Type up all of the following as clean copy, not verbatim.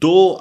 2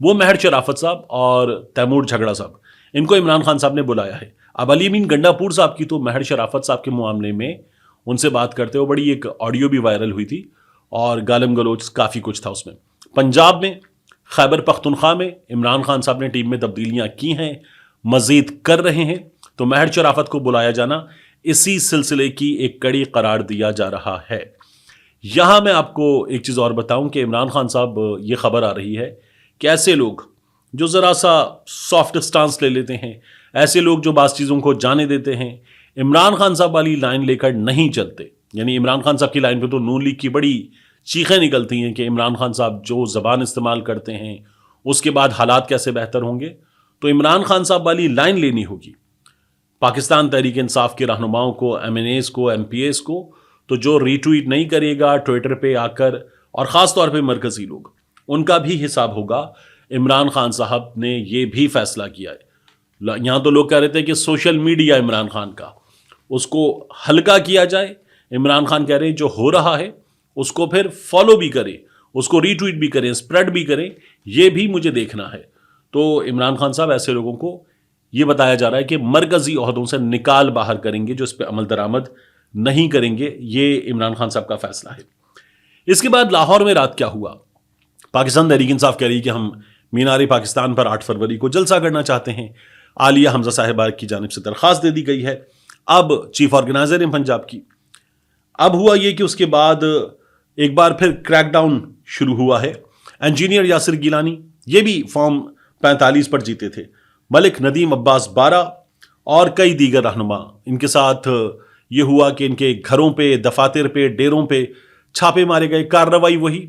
وہ مہر شرافت صاحب اور تیمور جھگڑا صاحب، ان کو عمران خان صاحب نے بلایا ہے۔ اب علی امین گنڈا پور صاحب کی تو مہر شرافت صاحب کے معاملے میں ان سے بات کرتے ہوئے بڑی ایک آڈیو بھی وائرل ہوئی تھی اور گالم گلوچ کافی کچھ تھا اس میں۔ پنجاب میں خیبر پختونخوا میں عمران خان صاحب نے ٹیم میں تبدیلیاں کی ہیں، مزید کر رہے ہیں، تو مہر شرافت کو بلایا جانا اسی سلسلے کی ایک کڑی قرار دیا جا رہا ہے۔ یہاں میں آپ کو ایک چیز اور بتاؤں کہ عمران خان صاحب یہ خبر آ رہی ہے کہ ایسے لوگ جو ذرا سا سافٹ سٹانس لے لیتے ہیں، ایسے لوگ جو بعض چیزوں کو جانے دیتے ہیں، عمران خان صاحب والی لائن لے کر نہیں چلتے۔ یعنی عمران خان صاحب کی لائن پہ تو نون لیگ کی بڑی چیخیں نکلتی ہیں کہ عمران خان صاحب جو زبان استعمال کرتے ہیں اس کے بعد حالات کیسے بہتر ہوں گے۔ تو عمران خان صاحب والی لائن لینی ہوگی پاکستان تحریک انصاف کے رہنماؤں کو، ایم این ایز کو، ایم پی ایز کو، تو جو ری ٹویٹ نہیں کرے گا ٹویٹر پہ آ کر، اور خاص طور پہ مرکزی لوگ، ان کا بھی حساب ہوگا۔ عمران خان صاحب نے یہ بھی فیصلہ کیا ہے۔ یہاں تو لوگ کہہ رہے تھے کہ سوشل میڈیا عمران خان کا، اس کو ہلکا کیا جائے۔ عمران خان کہہ رہے ہیں جو ہو رہا ہے اس کو پھر فالو بھی کریں، اس کو ری ٹویٹ بھی کریں، اسپریڈ بھی کریں، یہ بھی مجھے دیکھنا ہے۔ تو عمران خان صاحب ایسے لوگوں کو یہ بتایا جا رہا ہے کہ مرکزی عہدوں سے نکال باہر کریں گے جو اس پہ عمل درآمد نہیں کریں گے۔ یہ عمران خان صاحب کا فیصلہ ہے۔ اس کے بعد لاہور میں رات کیا ہوا؟ پاکستان تحریک انصاف کہہ رہی ہے کہ ہم مینار پاکستان پر 8 فروری کو جلسہ کرنا چاہتے ہیں۔ عالیہ حمزہ صاحبہ کی جانب سے درخواست دے دی گئی ہے۔ اب چیف آرگنائزر ہیں پنجاب کی۔ اب ہوا یہ کہ اس کے بعد ایک بار پھر کریک ڈاؤن شروع ہوا ہے۔ انجینئر یاسر گیلانی یہ بھی فارم 45 پر جیتے تھے، ملک ندیم عباس 12 اور کئی دیگر رہنما۔ ان کے ساتھ یہ ہوا کہ ان کے گھروں پہ، دفاتر پہ، ڈیروں پہ چھاپے مارے گئے۔ کارروائی وہی،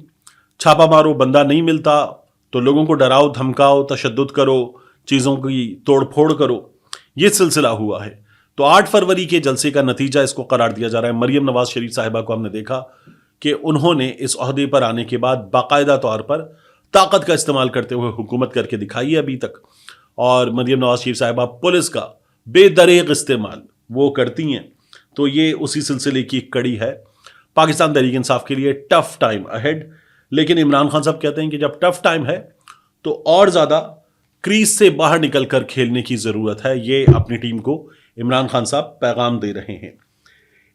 چھاپا مارو، بندہ نہیں ملتا تو لوگوں کو ڈراؤ، دھمکاؤ، تشدد کرو، چیزوں کی توڑ پھوڑ کرو، یہ سلسلہ ہوا ہے۔ تو 8 فروری کے جلسے کا نتیجہ اس کو قرار دیا جا رہا ہے۔ مریم نواز شریف صاحبہ کو ہم نے دیکھا کہ انہوں نے اس عہدے پر آنے کے بعد باقاعدہ طور پر طاقت کا استعمال کرتے ہوئے حکومت کر کے دکھائی ہے ابھی تک، اور مریم نواز شریف صاحبہ پولیس کا بے دریغ استعمال وہ کرتی ہیں۔ تو یہ اسی سلسلے کی ایک کڑی ہے۔ پاکستان تحریک انصاف کے لیے ٹف ٹائم اہیڈ، لیکن عمران خان صاحب کہتے ہیں کہ جب ٹف ٹائم ہے تو اور زیادہ کریز سے باہر نکل کر کھیلنے کی ضرورت ہے۔ یہ اپنی ٹیم کو عمران خان صاحب پیغام دے رہے ہیں۔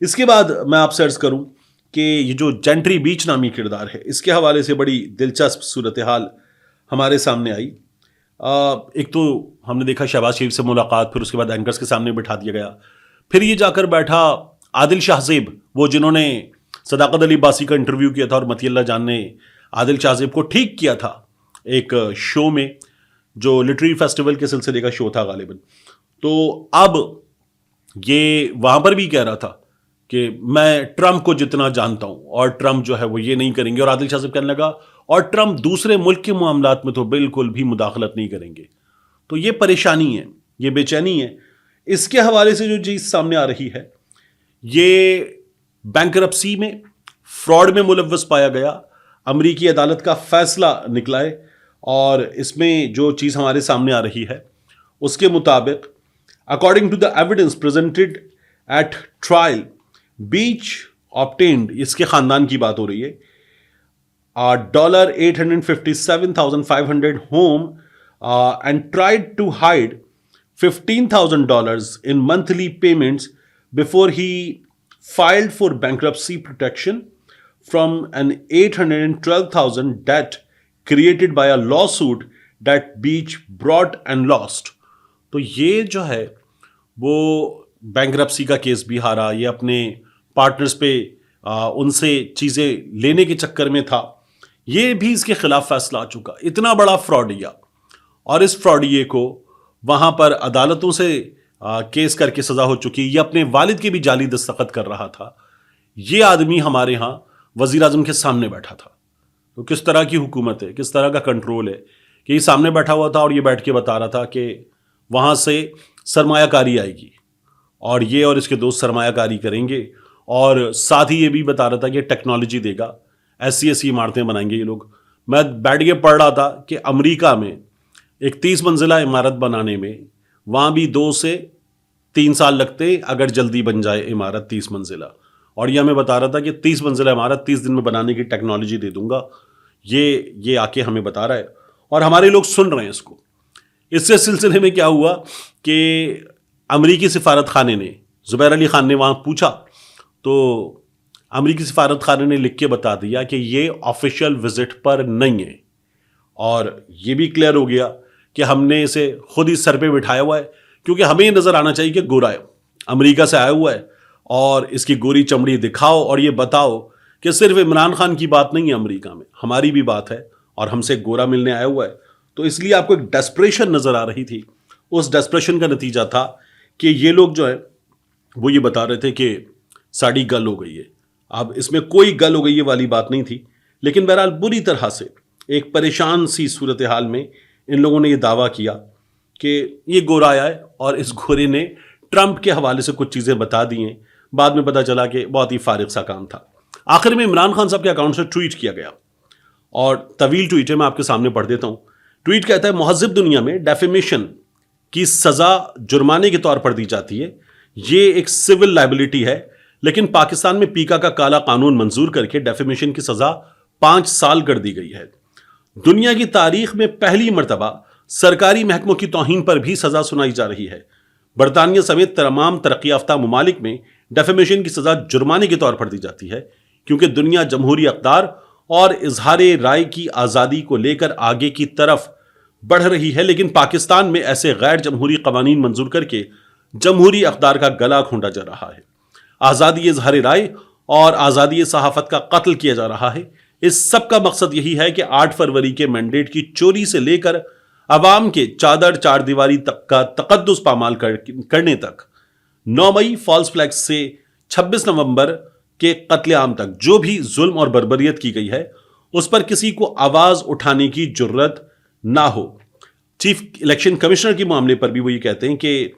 اس کے بعد میں آپ سے عرض کروں کہ یہ جو جینٹری بیچ نامی کردار ہے، اس کے حوالے سے بڑی دلچسپ صورتحال ہمارے سامنے آئی۔ ایک تو ہم نے دیکھا شہباز شریف سے ملاقات، پھر اس کے بعد اینکرز کے سامنے بٹھا دیا گیا، پھر یہ جا کر بیٹھا عادل شاہ زیب، وہ جنہوں نے صداقت علی عباسی کا انٹرویو کیا تھا، اور متی اللہ جان نے عادل شاہ زیب کو ٹھیک کیا تھا ایک شو میں، جو لٹری فیسٹیول کے سلسلے کا شو تھا غالباً۔ تو اب یہ وہاں پر بھی کہہ رہا تھا کہ میں ٹرمپ کو جتنا جانتا ہوں اور ٹرمپ جو ہے وہ یہ نہیں کریں گے، اور عادل شاہ صاحب کہنے لگا اور ٹرمپ دوسرے ملک کے معاملات میں تو بالکل بھی مداخلت نہیں کریں گے۔ تو یہ پریشانی ہے، یہ بے چینی ہے۔ اس کے حوالے سے جو چیز سامنے آ رہی ہے، یہ بینکرپسی میں فراڈ میں ملوث پایا گیا، امریکی عدالت کا فیصلہ نکلا ہے، اور اس میں جو چیز ہمارے سامنے آ رہی ہے اس کے مطابق according to the evidence presented at trial, بیچ آبٹینڈ، اس کے خاندان کی بات ہو رہی ہے، $857,500 home and tried to hide $15,000 in monthly payments before he filed for bankruptcy protection from an $812,000 debt created by a lawsuit that Beach brought and lost۔ تو یہ جو ہے وہ بینکرپسی کا کیس بھی ہارا، یہ اپنے پارٹنرز پہ ان سے چیزیں لینے کے چکر میں تھا، یہ بھی اس کے خلاف فیصلہ آ چکا۔ اتنا بڑا فراڈیا، اور اس فراڈیے کو وہاں پر عدالتوں سے کیس کر کے سزا ہو چکی۔ یہ اپنے والد کے بھی جعلی دستخط کر رہا تھا۔ یہ آدمی ہمارے ہاں وزیر اعظم کے سامنے بیٹھا تھا۔ تو کس طرح کی حکومت ہے، کس طرح کا کنٹرول ہے کہ یہ سامنے بیٹھا ہوا تھا اور یہ بیٹھ کے بتا رہا تھا کہ وہاں سے سرمایہ کاری آئے گی اور یہ اور اس کے دوست سرمایہ کاری کریں گے، اور ساتھ ہی یہ بھی بتا رہا تھا کہ ٹیکنالوجی دے گا، ایسی عمارتیں بنائیں گے یہ لوگ۔ میں بیٹھ کے پڑھ رہا تھا کہ امریکہ میں ایک 30 منزلہ عمارت بنانے میں وہاں بھی 2 سے 3 سال لگتے اگر جلدی بن جائے عمارت 30 منزلہ، اور یہ ہمیں بتا رہا تھا کہ 30 منزلہ عمارت 30 دن میں بنانے کی ٹیکنالوجی دے دوں گا، یہ آ کے ہمیں بتا رہا ہے۔ اور ہمارے لوگ سن رہے ہیں اس کو. اس سے سلسلے میں کیا ہوا کہ امریکی سفارت خانے نے، زبیر علی خان نے وہاں پوچھا تو امریکی سفارت خانے نے لکھ کے بتا دیا کہ یہ آفیشیل وزٹ پر نہیں ہے، اور یہ بھی کلیئر ہو گیا کہ ہم نے اسے خود ہی سر پہ بٹھایا ہوا ہے، کیونکہ ہمیں یہ نظر آنا چاہیے کہ گورا ہے، امریکہ سے آیا ہوا ہے، اور اس کی گوری چمڑی دکھاؤ اور یہ بتاؤ کہ صرف عمران خان کی بات نہیں ہے امریکہ میں، ہماری بھی بات ہے اور ہم سے گورا ملنے آیا ہوا ہے. تو اس لیے آپ کو ایک ڈیسپریشن نظر آ رہی تھی. اس ڈیسپریشن کا نتیجہ تھا کہ یہ لوگ جو ہے وہ یہ بتا رہے تھے کہ ساڑی گل ہو گئی ہے. اب اس میں کوئی گل ہو گئی ہے والی بات نہیں تھی، لیکن بہرحال بری طرح سے ایک پریشان سی صورتحال میں ان لوگوں نے یہ دعویٰ کیا کہ یہ گورا آیا ہے، اور اس گورے نے ٹرمپ کے حوالے سے کچھ چیزیں بتا دی ہیں. بعد میں پتا چلا کہ بہت ہی فارغ سا کام تھا. آخر میں عمران خان صاحب کے اکاؤنٹ سے ٹویٹ کیا گیا، اور طویل ٹویٹ ہے، میں آپ کے سامنے پڑھ دیتا ہوں. ٹویٹ کہتا ہے، مہذب دنیا میں ڈیفیمیشن کی سزا جرمانے کے طور پر دی جاتی ہے، یہ ایک سول لائبلٹی ہے، لیکن پاکستان میں پیکا کا کالا قانون منظور کر کے ڈیفیمیشن کی سزا 5 سال کر دی گئی ہے. دنیا کی تاریخ میں پہلی مرتبہ سرکاری محکموں کی توہین پر بھی سزا سنائی جا رہی ہے. برطانیہ سمیت تمام ترقی یافتہ ممالک میں ڈیفیمیشن کی سزا جرمانے کے طور پر دی جاتی ہے، کیونکہ دنیا جمہوری اقدار اور اظہار رائے کی آزادی کو لے کر آگے کی طرف بڑھ رہی ہے، لیکن پاکستان میں ایسے غیر جمہوری قوانین منظور کر کے جمہوری اقدار کا گلا کھونڈا جا رہا ہے. آزادی اظہار رائے اور آزادی صحافت کا قتل کیا جا رہا ہے. اس سب کا مقصد یہی ہے کہ 8 فروری کے مینڈیٹ کی چوری سے لے کر عوام کے چادر چار دیواری تک کا تقدس پامال کرنے تک، 9 مئی فالس فلیگ سے 26 نومبر کے قتل عام تک جو بھی ظلم اور بربریت کی گئی ہے اس پر کسی کو آواز اٹھانے کی جرت نہ ہو. چیف الیکشن کمشنر کے معاملے پر بھی وہ یہ کہتے ہیں کہ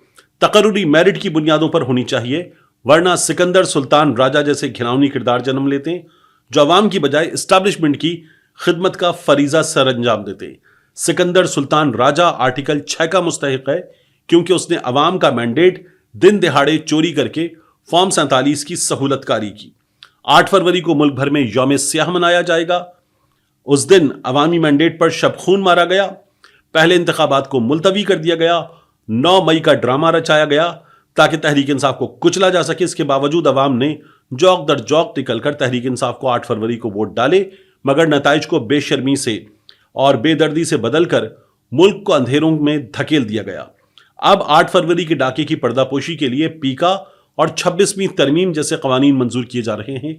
تقرری میرٹ کی بنیادوں پر ہونی چاہیے، ورنہ سکندر سلطان راجہ جیسے گھناؤنی کردار جنم لیتے ہیں جو عوام کی بجائے اسٹیبلشمنٹ کی خدمت کا فریضہ سر انجام دیتے ہیں. سکندر سلطان راجہ آرٹیکل 6 کا مستحق ہے، کیونکہ اس نے عوام کا مینڈیٹ دن دہاڑے چوری کر کے فارم 47 کی سہولت کاری کی. 8 فروری کو ملک بھر میں یوم سیاہ منایا جائے گا. اس دن عوامی مینڈیٹ پر شب خون مارا گیا، پہلے انتخابات کو ملتوی کر دیا گیا، 9 مئی کا ڈرامہ رچایا گیا تاکہ تحریک انصاف کو کچلا جا سکے. اس کے باوجود عوام نے جوق در جوق نکل کر تحریک انصاف کو 8 فروری کو ووٹ ڈالے، مگر نتائج کو بے شرمی سے اور بے دردی سے بدل کر ملک کو اندھیروں میں دھکیل دیا گیا. اب 8 فروری کے ڈاکے کی پردہ پوشی کے لیے پیکا اور 26ویں ترمیم جیسے قوانین منظور کیے جا رہے ہیں.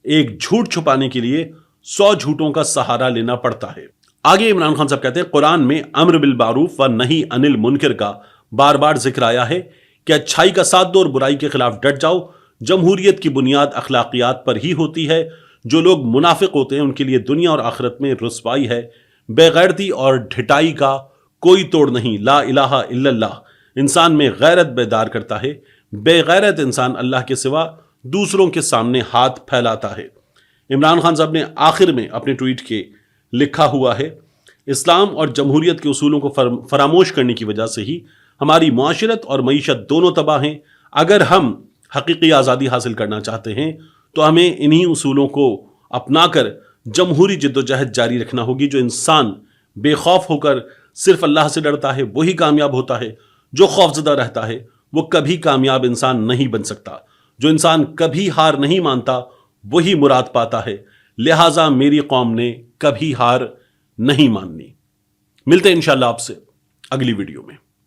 ایک جھوٹ چھپانے کے لیے 100 جھوٹوں کا سہارا لینا پڑتا ہے. آگے عمران خان صاحب کہتے ہیں، قرآن میں امر بالمعروف و نہی عن المنکر کا بار بار ذکر آیا ہے کہ اچھائی کا ساتھ دو اور برائی کے خلاف ڈٹ جاؤ. جمہوریت کی بنیاد اخلاقیات پر ہی ہوتی ہے. جو لوگ منافق ہوتے ہیں ان کے لیے دنیا اور آخرت میں رسوائی ہے. بے غیرتی اور ڈھٹائی کا کوئی توڑ نہیں. لا الہ الا اللہ انسان میں غیرت بیدار کرتا ہے. بے غیرت انسان اللہ کے سوا دوسروں کے سامنے ہاتھ پھیلاتا ہے. عمران خان صاحب نے آخر میں اپنے ٹویٹ کے لکھا ہوا ہے، اسلام اور جمہوریت کے اصولوں کو فراموش کرنے کی وجہ سے ہی ہماری معاشرت اور معیشت دونوں تباہ ہیں. اگر ہم حقیقی آزادی حاصل کرنا چاہتے ہیں تو ہمیں انہی اصولوں کو اپنا کر جمہوری جدوجہد جاری رکھنا ہوگی. جو انسان بے خوف ہو کر صرف اللہ سے ڈرتا ہے وہی کامیاب ہوتا ہے. جو خوفزدہ رہتا ہے وہ کبھی کامیاب انسان نہیں بن سکتا. جو انسان کبھی ہار نہیں مانتا وہی مراد پاتا ہے. لہٰذا میری قوم نے کبھی ہار نہیں ماننی. ملتے ہیں انشاءاللہ آپ سے اگلی ویڈیو میں.